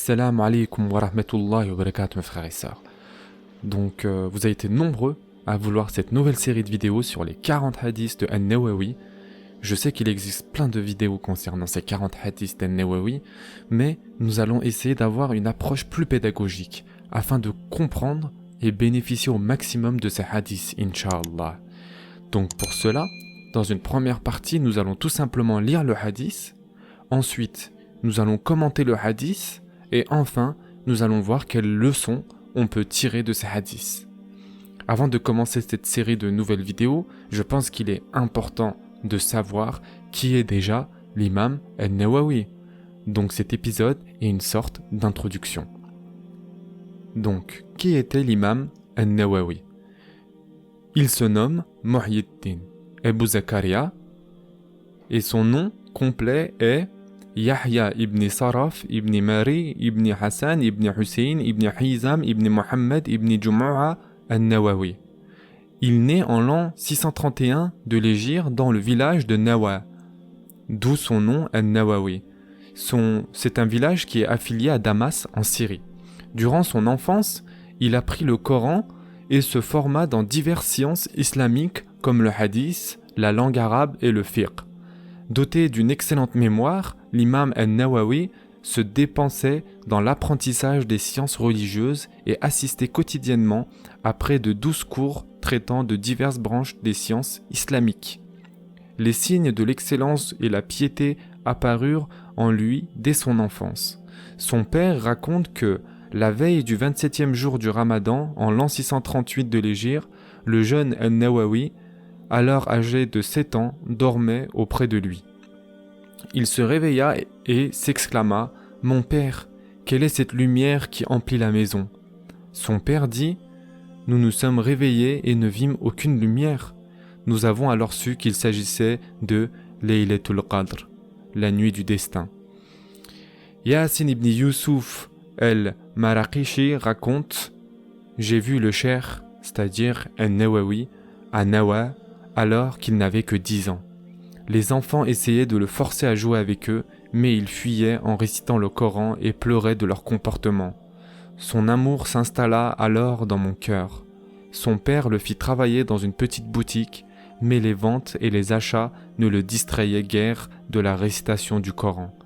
Assalamu alaikum wa rahmatullahi wa barakatuh mes frères et sœurs. Donc vous avez été nombreux à vouloir cette nouvelle série de vidéos sur les 40 hadiths de An-Nawawi. Je sais qu'il existe plein de vidéos concernant ces 40 hadiths d'An-Nawawi, mais nous allons essayer d'avoir une approche plus pédagogique afin de comprendre et bénéficier au maximum de ces hadiths, Inch'Allah. Donc pour cela, dans une première partie, nous allons tout simplement lire le hadith, ensuite nous allons commenter le hadith, et enfin, nous allons voir quelles leçons on peut tirer de ces hadiths. Avant de commencer cette série de nouvelles vidéos, je pense qu'il est important de savoir qui est déjà l'imam An-Nawawi. Donc cet épisode est une sorte d'introduction. Donc, qui était l'imam An-Nawawi? Il se nomme Muhyiddin Abu Zakaria et son nom complet est Yahya ibn Saraf ibn Mari ibn Hassan ibn Hussein ibn Hizam ibn Muhammad ibn Jumu'a An-Nawawi. Il naît en l'an 631 de l'Hégire dans le village de Nawa, d'où son nom An-Nawawi. C'est un village qui est affilié à Damas en Syrie. Durant son enfance, il apprit le Coran et se forma dans diverses sciences islamiques comme le hadith, la langue arabe et le fiqh. Doté d'une excellente mémoire, l'imam An-Nawawi se dépensait dans l'apprentissage des sciences religieuses et assistait quotidiennement à près de 12 cours traitant de diverses branches des sciences islamiques. Les signes de l'excellence et la piété apparurent en lui dès son enfance. Son père raconte que, la veille du 27e jour du Ramadan, en l'an 638 de l'Hégire, le jeune An-Nawawi, alors âgé de 7 ans, dormait auprès de lui. Il se réveilla et s'exclama « Mon père, quelle est cette lumière qui emplit la maison ?» Son père dit « Nous nous sommes réveillés et ne vîmes aucune lumière. » Nous avons alors su qu'il s'agissait de Laylatul Qadr, la nuit du destin. Yasin ibn Yusuf al-Maraqishi raconte « J'ai vu le cheikh, c'est-à-dire An-Nawawi, à Nawa, alors qu'il n'avait que 10 ans. Les enfants essayaient de le forcer à jouer avec eux, mais il fuyait en récitant le Coran et pleurait de leur comportement. Son amour s'installa alors dans mon cœur. Son père le fit travailler dans une petite boutique, mais les ventes et les achats ne le distrayaient guère de la récitation du Coran.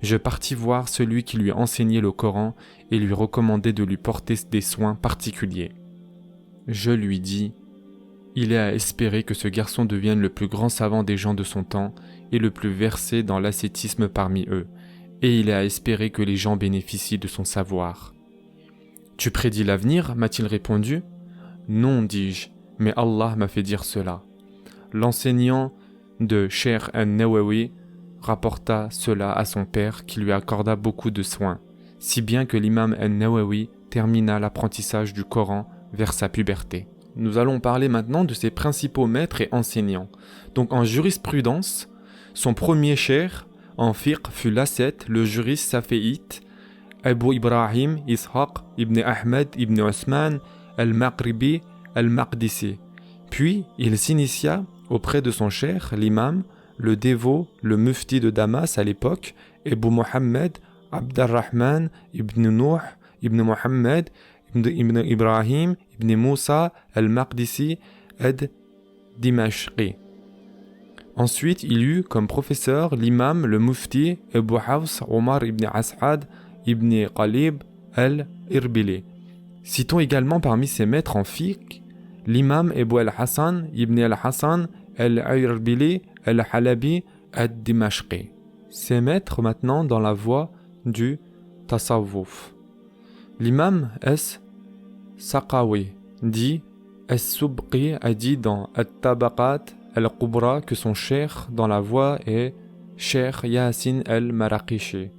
Je partis voir celui qui lui enseignait le Coran et lui recommandai de lui porter des soins particuliers. Je lui dis « Il est à espérer que ce garçon devienne le plus grand savant des gens de son temps et le plus versé dans l'ascétisme parmi eux, et il est à espérer que les gens bénéficient de son savoir. »« Tu prédis l'avenir » m'a-t-il répondu. « Non, dis-je, mais Allah m'a fait dire cela. » L'enseignant de Cheikh An-Nawawi rapporta cela à son père qui lui accorda beaucoup de soins, si bien que l'imam An-Nawawi termina l'apprentissage du Coran vers sa puberté. Nous allons parler maintenant de ses principaux maîtres et enseignants. Donc en jurisprudence, son premier cheikh en fiqh fut l'ascète, le juriste saféite, Abu Ibrahim Ishaq ibn Ahmed ibn Osman al-Maghribi al-Maqdisi. Puis il s'initia auprès de son cheikh, l'imam, le dévot, le mufti de Damas à l'époque, Abu Muhammad Abd-ar-Rahman ibn Nuh ibn Muhammad ibn Ibrahim ibn Moussa al-Maqdisi ad-Dimashqi. Ensuite, il eut comme professeur l'imam, le mufti Abu Hafs Omar ibn As'ad ibn Qalib al-Irbili. Citons également parmi ses maîtres en fiqh l'imam Abu al-Hassan ibn al-Hassan al-Irbili al-Halabi ad-Dimashqi. Ses maîtres maintenant dans la voie du tasawwuf. L'imam Saqawi dit As-Subqi a dit dans At-Tabaqat al-Qubra que son cheikh dans la voie est Cheikh Yasin al-Maraqishi.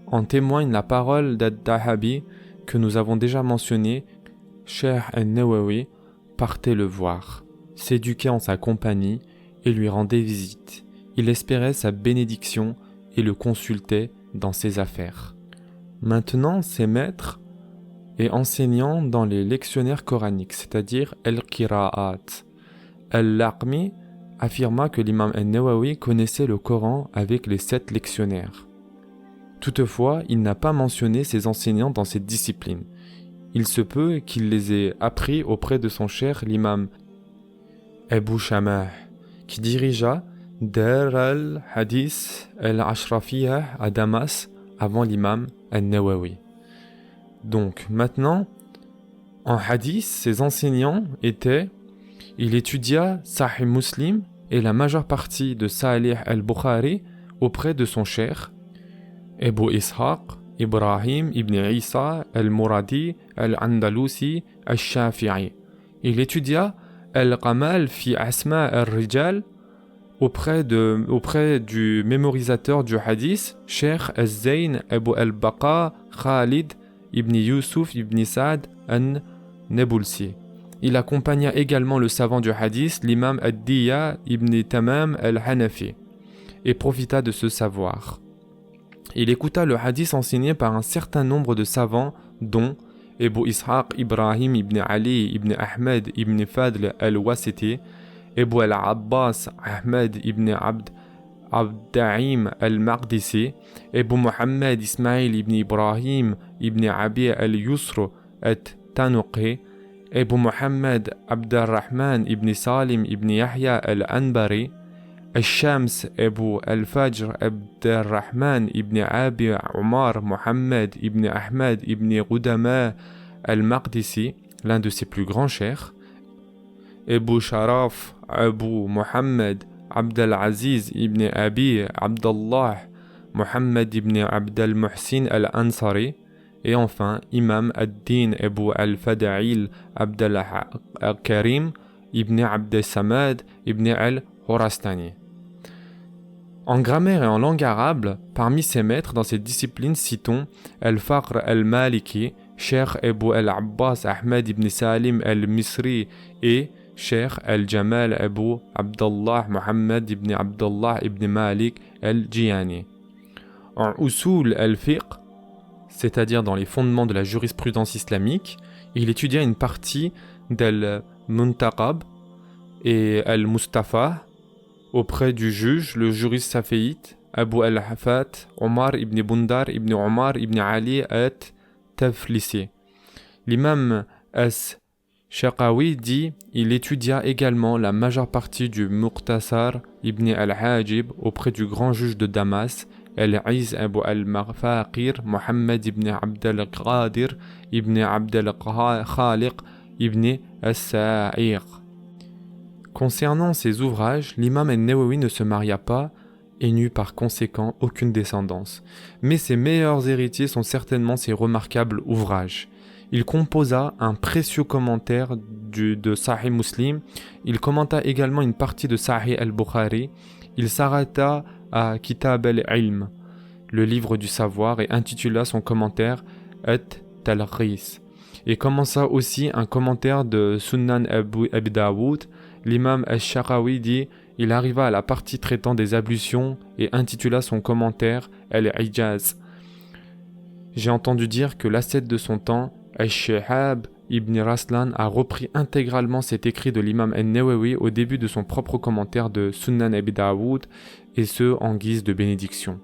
En témoigne la parole d'Ad-Dahabi que nous avons déjà mentionné. Cheikh An-Nawawi partait le voir, s'éduquait en sa compagnie et lui rendait visite. Il espérait sa bénédiction et le consultait dans ses affaires. Maintenant, ses maîtres et enseignant dans les lectionnaires coraniques, c'est-à-dire Al-Qira'at. Al-Laqmi affirma que l'imam An-Nawawi connaissait le Coran avec les 7 lectionnaires. Toutefois, il n'a pas mentionné ses enseignants dans cette discipline. Il se peut qu'il les ait appris auprès de son cher l'imam Abu Shamah, qui dirigea Dar al-Hadith al-Ashrafiyah à Damas avant l'imam al-Nawawi. Donc maintenant, en hadith, ses enseignants étaient, il étudia Sahih Muslim et la majeure partie de Salih al-Bukhari auprès de son cher Abu Ishaq, Ibrahim ibn Isa al-Muradi al-Andalusi al-Shafi'i. Il étudia Al-Qamal fi Asma al-Rijal auprès du mémorisateur du hadith, Cheikh al-Zayn Abu al-Baqa Khalid ibn Yusuf ibn Sa'd al-Nabulsi. Il accompagna également le savant du hadith, l'imam ad-Diya ibn Tamam al-Hanafi, et profita de ce savoir. Il écouta le hadith enseigné par un certain nombre de savants, dont Abu Ishaq Ibrahim ibn Ali ibn Ahmed ibn Fadl al-Wasiti, Abu al-Abbas Ahmed ibn Abda'im al-Maqdisi, Abu Muhammad Ismail ibn Ibrahim ibn Abi al-Yusr at-Tanuqi, Abu Muhammad Abdurrahman ibn Salim ibn Yahya al-Anbari, Al-Shams Abu al-Fajr Abdurrahman ibn Abi Omar Mohammed ibn Ahmed ibn Qudama al-Maqdisi, l'un de ses plus grands cheikhs, Abu Sharaf Abu Muhammad Abdel-Aziz ibn Abi Abdallah Muhammad ibn Abdel Muhsin al-Ansari, et enfin Imam ad-Din Abu al-Fada'il Abdel al-Karim ibn Abdel Samad ibn al-Horastani. En grammaire et en langue arabe, parmi ses maîtres dans cette discipline, citons Al-Fakhr al-Maliki, Cheikh Abu al-Abbas Ahmed ibn Salim al-Misri et Cheikh al-Jamal Abu Abdallah Muhammad ibn Abdallah ibn Malik al-Jiyani. En Usul al-Fiqh, c'est-à-dire dans les fondements de la jurisprudence islamique, il étudia une partie d'al-Muntaqab et al-Mustafa auprès du juge, le juriste saféite, Abu al-Hafat, Omar ibn Bundar ibn Omar ibn Ali at-Taflisi. L'imam As-Shaqawi dit, il étudia également la majeure partie du Muqtasar ibn al-Hajib auprès du grand juge de Damas, Al-Iz Abu al-Mafaqir, Mohammed ibn Abd al-Qadir ibn Abd al-Khaliq ibn as-Sa'ir. Concernant ses ouvrages, l'imam al-Nawawi ne se maria pas et n'eut par conséquent aucune descendance. Mais ses meilleurs héritiers sont certainement ses remarquables ouvrages. Il composa un précieux commentaire de Sahih Muslim. Il commenta également une partie de Sahih al-Bukhari. Il s'arrêta à Kitab al-Ilm, le livre du savoir, et intitula son commentaire At-Talqis. Et commença aussi un commentaire de Sunan Abi Daoud. L'imam al-Shaqawi dit, il arriva à la partie traitant des ablutions et intitula son commentaire Al-Ijaz. J'ai entendu dire que l'ascète de son temps, Al-Shihab ibn Raslan, a repris intégralement cet écrit de l'imam al-Nawawi au début de son propre commentaire de Sunan Abi Daoud, et ce en guise de bénédiction.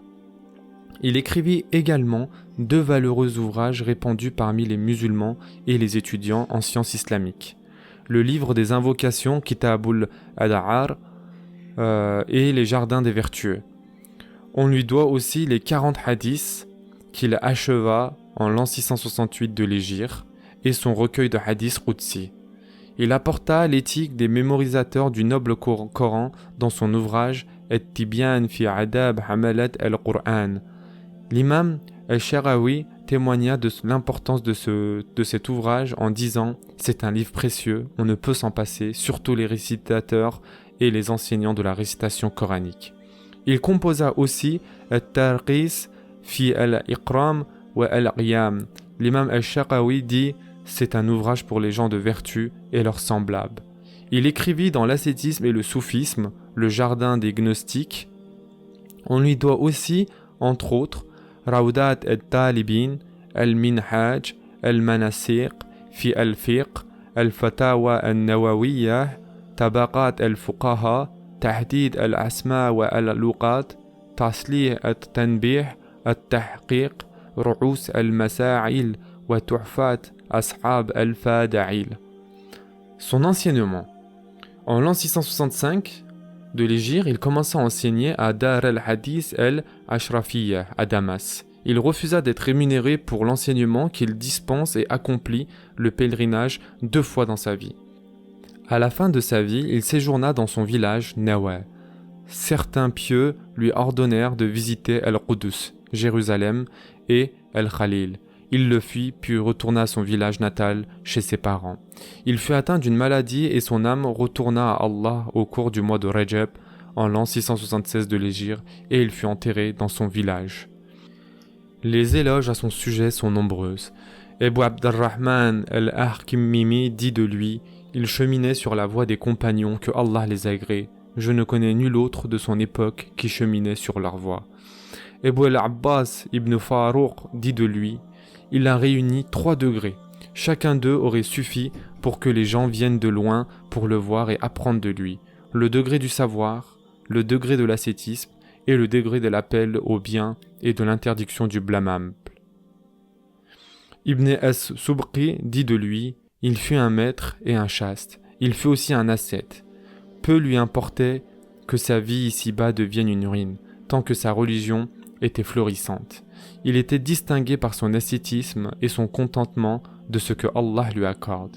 Il écrivit également 2 valeureux ouvrages répandus parmi les musulmans et les étudiants en sciences islamiques. Le livre des invocations, Kitabul Adhar, et les jardins des vertueux. On lui doit aussi les 40 hadiths qu'il acheva en l'an 668 de l'Hégire et son recueil de hadiths Qudsi. Il apporta l'éthique des mémorisateurs du noble Coran dans son ouvrage At-Tibyan fi Adab Hamalat al-Qur'an. L'imam al-Sharawi témoigna de l'importance de cet ouvrage en disant « C'est un livre précieux, on ne peut s'en passer, surtout les récitateurs et les enseignants de la récitation coranique. » Il composa aussi « At-Tarqis fi al-Iqram wa al-Qiyam ». L'imam al-Shaqawi dit « C'est un ouvrage pour les gens de vertu et leurs semblables ». Il écrivit dans l'ascétisme et le soufisme, le jardin des gnostiques. On lui doit aussi, entre autres, Rawdat al-Talibin, al-Minhaj, al-Manasiq, fi al-Fiqh, al-Fatawa al-Nawawiyah, Tabaqat al-Fuqaha, Tahdid al-Asma wa al-Luqat, Taslih al-Tanbih, التحقيق رؤوس المسائل وتحفات أصحاب الفضائل. Son enseignement. En l'an 665 de l'Hégire, il commença à enseigner à Dar al-Hadith al-Ashrafiyya à Damas. Il refusa d'être rémunéré pour l'enseignement qu'il dispense et accomplit le pèlerinage 2 fois dans sa vie. À la fin de sa vie, il séjourna dans son village Nawa. Certains pieux lui ordonnèrent de visiter Al-Qudus, Jérusalem, et Al-Khalil. Il le fit, puis retourna à son village natal, chez ses parents. Il fut atteint d'une maladie et son âme retourna à Allah au cours du mois de Rajab, en l'an 676 de l'Hégire, et il fut enterré dans son village. Les éloges à son sujet sont nombreuses. Abu Abd-Rahman al-Ahkimimi dit de lui « Il cheminait sur la voie des compagnons, que Allah les agrée. Je ne connais nul autre de son époque qui cheminait sur leur voie. » Abu al-Abbas ibn Farouq dit de lui « Il a réuni 3 degrés. Chacun d'eux aurait suffi pour que les gens viennent de loin pour le voir et apprendre de lui. Le degré du savoir, le degré de l'ascétisme et le degré de l'appel au bien et de l'interdiction du blâmable. » Ibn as-Subqi dit de lui « Il fut un maître et un chaste. Il fut aussi un ascète. Peu lui importait que sa vie ici-bas devienne une ruine, tant que sa religion était florissante. Il était distingué par son ascétisme et son contentement de ce que Allah lui accorde.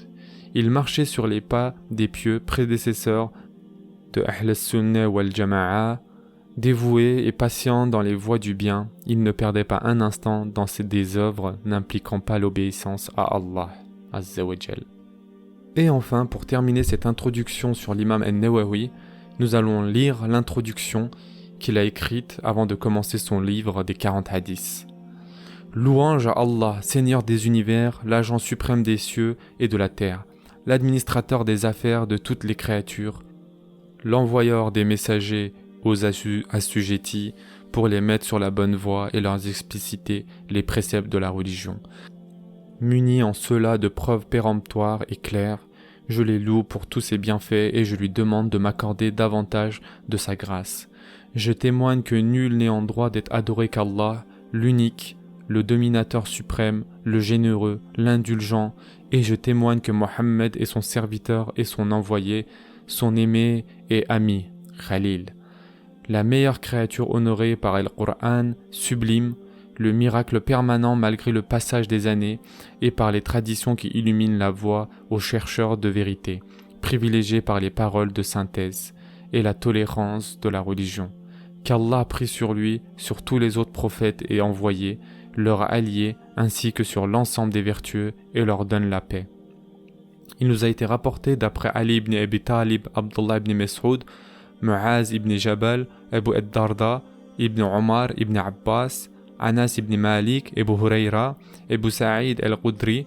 Il marchait sur les pas des pieux prédécesseurs de Ahl al-Sunnah wal-Jama'a. Dévoué et patient dans les voies du bien, il ne perdait pas un instant dans des œuvres n'impliquant pas l'obéissance à Allah Azza wa Jal. Et enfin, pour terminer cette introduction sur l'imam An-Nawawi, nous allons lire l'introduction qu'il a écrite avant de commencer son livre des 40 hadiths. Louange à Allah, Seigneur des univers, l'agent suprême des cieux et de la terre, l'administrateur des affaires de toutes les créatures, l'envoyeur des messagers aux assujettis pour les mettre sur la bonne voie et leur expliciter les préceptes de la religion. Muni en cela de preuves péremptoires et claires, je les loue pour tous ses bienfaits et je lui demande de m'accorder davantage de sa grâce. Je témoigne que nul n'est en droit d'être adoré qu'Allah, l'unique, le dominateur suprême, le généreux, l'indulgent, et je témoigne que Mohammed est son serviteur et son envoyé, son aimé et ami, Khalil. La meilleure créature honorée par Al-Qur'an, sublime, le miracle permanent malgré le passage des années, et par les traditions qui illuminent la voie aux chercheurs de vérité, privilégiés par les paroles de synthèse, et la tolérance de la religion, qu'Allah a pris sur lui, sur tous les autres prophètes et envoyés, leurs alliés, ainsi que sur l'ensemble des vertueux, et leur donne la paix. Il nous a été rapporté d'après Ali ibn Abi Talib, Abdullah ibn Mas'ud, Mu'az ibn Jabal, Abu ad-Darda, ibn Omar ibn Abbas, Anas ibn Malik, Abu Hurayra, Abu Sa'id al-Qudri,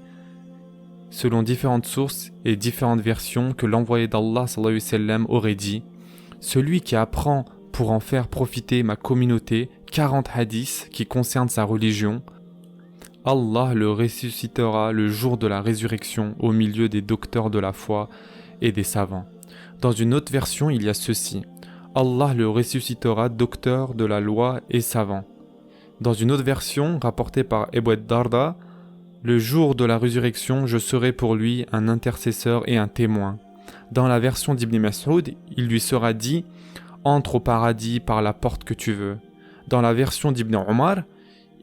selon différentes sources et différentes versions que l'envoyé d'Allah sallallahu alayhi wa sallam aurait dit « Celui qui apprend pour en faire profiter ma communauté 40 hadiths qui concernent sa religion, Allah le ressuscitera le jour de la résurrection au milieu des docteurs de la foi et des savants. » Dans une autre version, il y a ceci. Allah le ressuscitera docteur de la loi et savant. Dans une autre version, rapportée par Abu ad-Darda, le jour de la résurrection, je serai pour lui un intercesseur et un témoin. Dans la version d'Ibn Mas'ud, il lui sera dit « Entre au paradis par la porte que tu veux ». Dans la version d'Ibn Omar,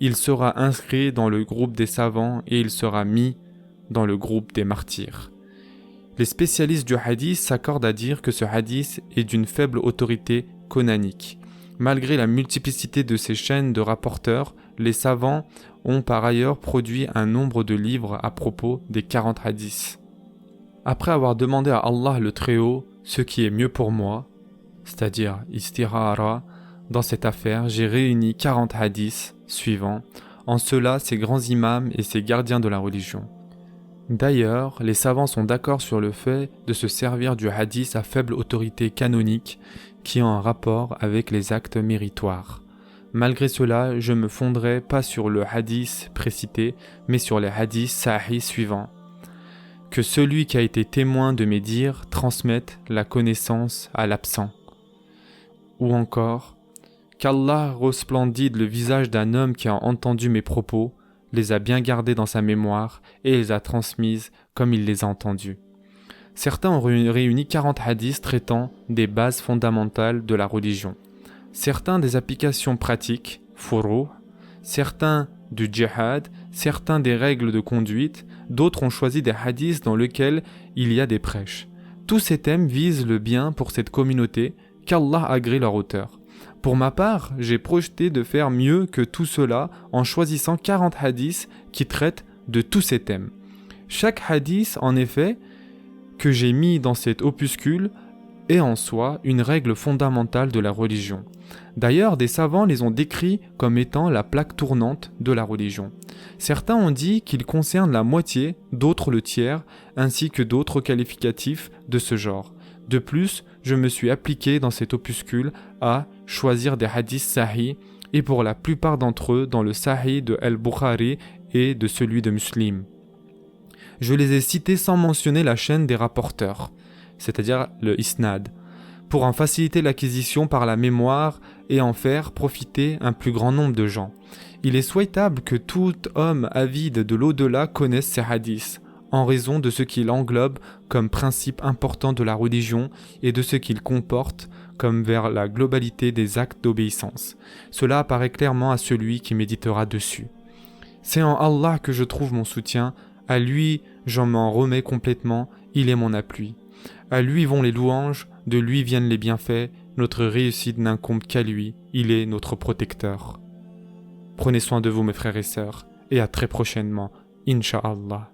il sera inscrit dans le groupe des savants et il sera mis dans le groupe des martyrs. Les spécialistes du hadith s'accordent à dire que ce hadith est d'une faible autorité canonique. Malgré la multiplicité de ces chaînes de rapporteurs, les savants ont par ailleurs produit un nombre de livres à propos des 40 hadiths. Après avoir demandé à Allah le Très-Haut ce qui est mieux pour moi, c'est-à-dire istihara, dans cette affaire, j'ai réuni 40 hadiths suivants, en cela ces grands imams et ces gardiens de la religion. D'ailleurs, les savants sont d'accord sur le fait de se servir du hadith à faible autorité canonique qui ont un rapport avec les actes méritoires. Malgré cela, je me fonderai pas sur le hadith précité, mais sur les hadiths sahih suivants. Que celui qui a été témoin de mes dires transmette la connaissance à l'absent. Ou encore, qu'Allah resplendide le visage d'un homme qui a entendu mes propos, les a bien gardés dans sa mémoire et les a transmises comme il les a entendus. Certains ont réuni 40 hadiths traitant des bases fondamentales de la religion. Certains des applications pratiques, furu', certains du djihad, certains des règles de conduite, d'autres ont choisi des hadiths dans lesquels il y a des prêches. Tous ces thèmes visent le bien pour cette communauté, qu'Allah agrée leur auteur. Pour ma part, j'ai projeté de faire mieux que tout cela en choisissant 40 hadiths qui traitent de tous ces thèmes. Chaque hadith, en effet, que j'ai mis dans cet opuscule est en soi une règle fondamentale de la religion. D'ailleurs, des savants les ont décrits comme étant la plaque tournante de la religion. Certains ont dit qu'ils concernent la moitié, d'autres le tiers, ainsi que d'autres qualificatifs de ce genre. De plus, je me suis appliqué dans cet opuscule à choisir des hadiths sahih, et pour la plupart d'entre eux dans le sahih de Al-Bukhari et de celui de Muslim. Je les ai cités sans mentionner la chaîne des rapporteurs, c'est-à-dire le isnad, pour en faciliter l'acquisition par la mémoire et en faire profiter un plus grand nombre de gens. Il est souhaitable que tout homme avide de l'au-delà connaisse ces hadiths, en raison de ce qu'il englobe comme principe important de la religion et de ce qu'il comporte comme vers la globalité des actes d'obéissance. Cela apparaît clairement à celui qui méditera dessus. C'est en Allah que je trouve mon soutien, à lui j'en m'en remets complètement, il est mon appui. À lui vont les louanges, de lui viennent les bienfaits, notre réussite n'incombe qu'à lui, il est notre protecteur. Prenez soin de vous mes frères et sœurs, et à très prochainement, Inch'Allah.